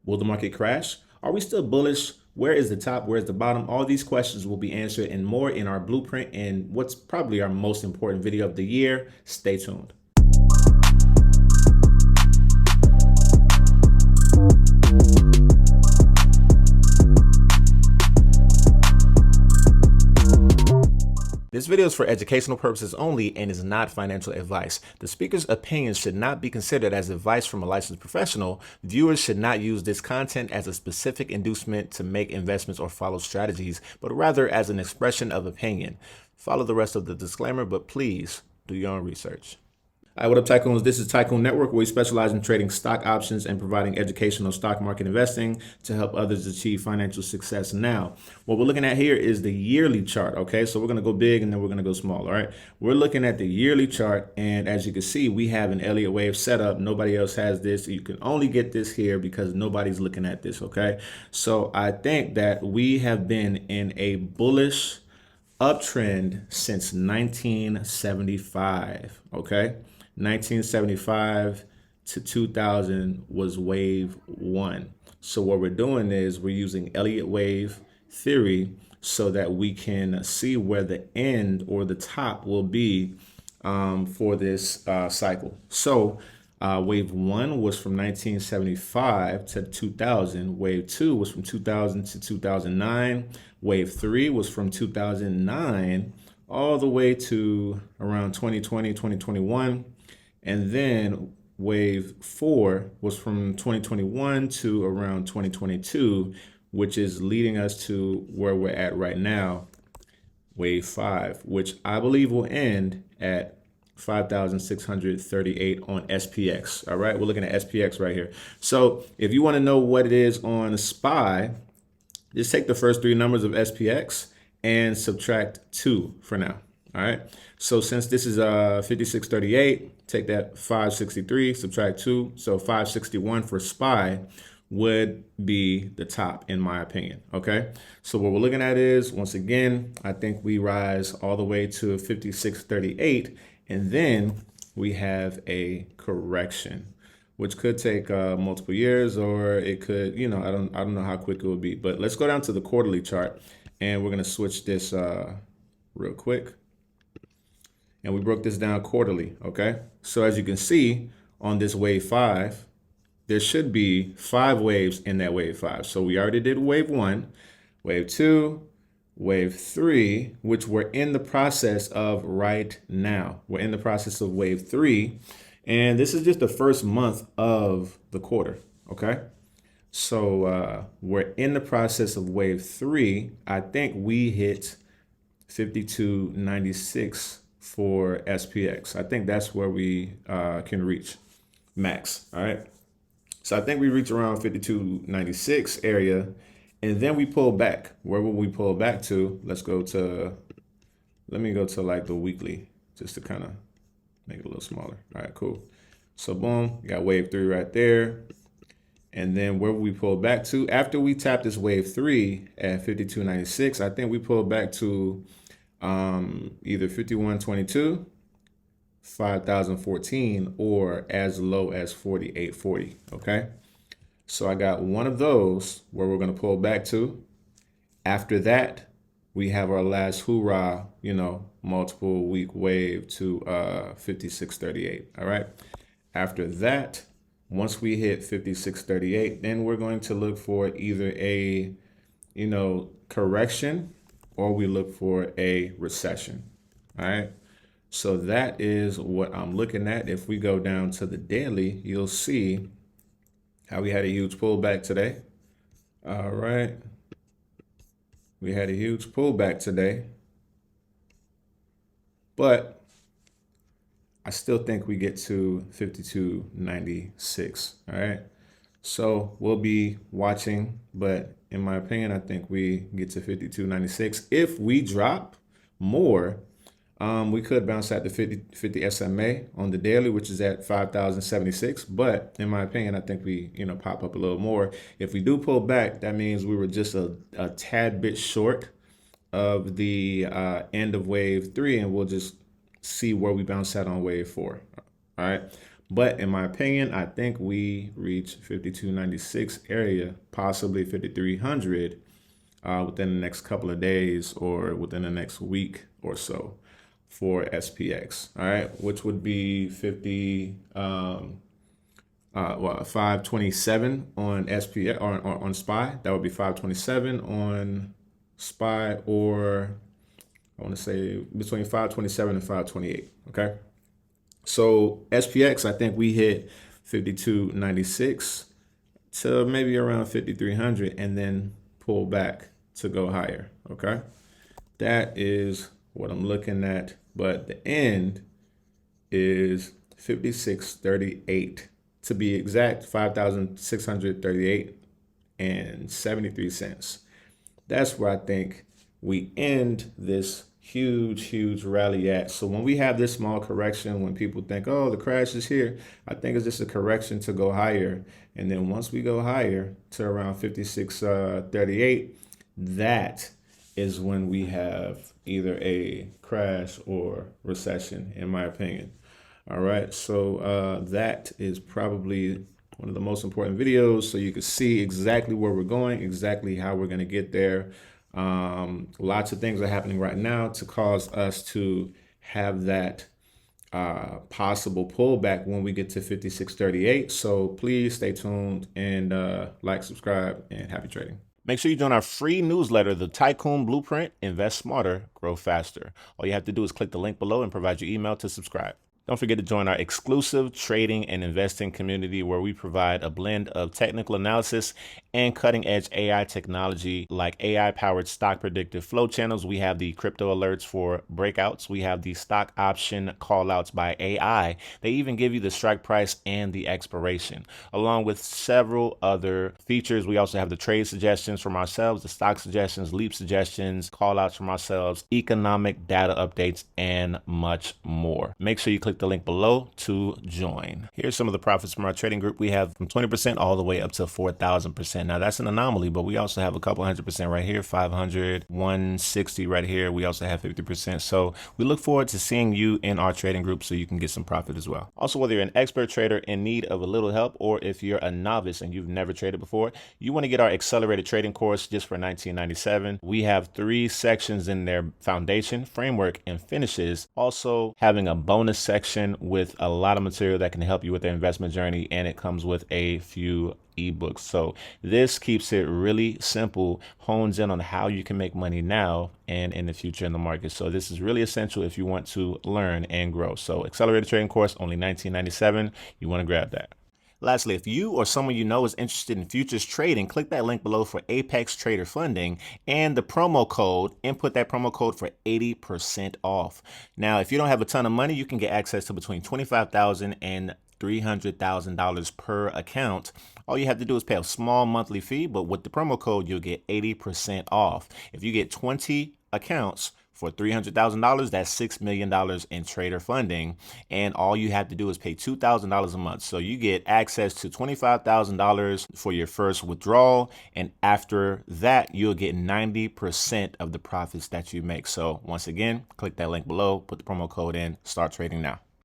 Will the market crash? Are we still bullish? Where is the top? Where's the bottom? All these questions will be answered and more in our blueprint and what's probably our most important video of the year. Stay tuned. This video is for educational purposes only and is not financial advice. The speaker's opinions should not be considered as advice from a licensed professional. Viewers should not use this content as a specific inducement to make investments or follow strategies, but rather as an expression of opinion. Follow the rest of the disclaimer, but please do your own research. All right, what up, Tycoons? This is Tycoon Network, where we specialize in trading stock options and providing educational stock market investing to help others achieve financial success. Now, what we're looking at here is the yearly chart, okay? So we're going to go big and then we're going to go small, all right? We're looking at the yearly chart, and as you can see, we have an Elliott wave set up. Nobody else has this. You can only get this here because nobody's looking at this, okay? So I think that we have been in a bullish uptrend since 1975, okay? 1975 to 2000 was wave one. So what we're doing is we're using Elliott wave theory so that we can see where the end or the top will be for this cycle. So wave one was from 1975 to 2000. Wave two was from 2000 to 2009. Wave three was from 2009 all the way to around 2020, 2021. And then wave four was from 2021 to around 2022, which is leading us to where we're at right now, wave five, which I believe will end at 5,638 on SPX. All right, we're looking at SPX right here. So if you want to know what it is on SPY, just take the first three numbers of SPX and subtract 2 for now. All right, so since this is 5638, take that 563, subtract 2, so 561 for SPY would be the top in my opinion. Okay, so what we're looking at is, once again, I think we rise all the way to 5638, and then we have a correction, which could take multiple years, or it could, I don't know how quick it would be. But let's go down to the quarterly chart, and we're gonna switch this real quick. And we broke this down quarterly, okay? So as you can see on this wave five, there should be 5 waves in that wave five. So we already did wave one, wave two, wave three, which we're in the process of right now. We're in the process of wave three, and this is just the first month of the quarter, okay? So we're in the process of wave three. I think we hit 52.96 for SPX. I think that's where we can reach max. All right. So I think we reach around 52.96 area, and then we pull back. Where will we pull back to? Let me go to like the weekly, just to kind of make it a little smaller. All right, cool. So boom, got wave three right there. And then where will we pull back to? After we tap this wave three at 52.96, I think we pull back to either 51.22, 5,014, or as low as 48.40. Okay, so I got one of those where we're going to pull back to. After that, we have our last hoorah, multiple week wave to 56.38. All right, after that, once we hit 56.38, then we're going to look for either a correction, or we look for a recession. All right, so that is what I'm looking at. If we go down to the daily, you'll see how we had a huge pullback today. All right, we had a huge pullback today, but I still think we get to 52.96. All right, so we'll be watching, but in my opinion, I think we get to 52.96. If we drop more, we could bounce at the 50 SMA on the daily, which is at 5,076. But in my opinion, I think we pop up a little more. If we do pull back, that means we were just a tad bit short of the end of wave three, and we'll just see where we bounce out on wave four. All right. But in my opinion, I think we reach 5296 area, possibly 5300 within the next couple of days or within the next week or so for SPX. All right, which would be 527 on SPX or on SPY. That would be 527 on SPY, or I want to say between 527 and 528. Okay. So SPX, I think we hit 5296 to maybe around 5300 and then pull back to go higher. Okay. That is what I'm looking at. But the end is 5638 to be exact, 5,638 and 73 cents. That's where I think we end this huge rally at. So when we have this small correction, when people think, oh, the crash is here, I think it's just a correction to go higher. And then once we go higher to around 5638, that is when we have either a crash or recession, in my opinion. All right, so that is probably one of the most important videos, so you can see exactly where we're going, exactly how we're going to get there. Lots of things are happening right now to cause us to have that possible pullback when we get to 5638. So please stay tuned and like, subscribe, and happy trading. Make sure you join our free newsletter, The Tycoon Blueprint. Invest smarter, grow faster. All you have to do is click the link below and provide your email to subscribe. Don't forget to join our exclusive trading and investing community, where we provide a blend of technical analysis and cutting-edge AI technology like AI-powered stock predictive flow channels. We have the crypto alerts for breakouts. We have the stock option callouts by AI. They even give you the strike price and the expiration, along with several other features. We also have the trade suggestions from ourselves, the stock suggestions, leap suggestions, callouts from ourselves, economic data updates, and much more. Make sure you click the link below to join. Here's some of the profits from our trading group. We have from 20% all the way up to 4,000%. Now that's an anomaly, but we also have a couple 100% right here, 500, 160 right here. We also have 50%. So we look forward to seeing you in our trading group so you can get some profit as well. Also, whether you're an expert trader in need of a little help, or if you're a novice and you've never traded before, you want to get our accelerated trading course just for $19.97. We have 3 sections in there: foundation, framework, and finishes. Also having a bonus section with a lot of material that can help you with the investment journey, and it comes with a few ebooks. So this keeps it really simple, hones in on how you can make money now and in the future in the market. So this is really essential if you want to learn and grow. So accelerated trading course, only $19.97. You want to grab that. Lastly, if you or someone you know is interested in futures trading, click that link below for Apex Trader funding and the promo code. Input that promo code for 80% off. Now, if you don't have a ton of money, you can get access to between $25,000 and $300,000 per account. All you have to do is pay a small monthly fee, but with the promo code, you'll get 80% off. If you get 20 accounts for $300,000, that's $6 million in trader funding. And all you have to do is pay $2,000 a month. So you get access to $25,000 for your first withdrawal. And after that, you'll get 90% of the profits that you make. So once again, click that link below, put the promo code in, start trading now.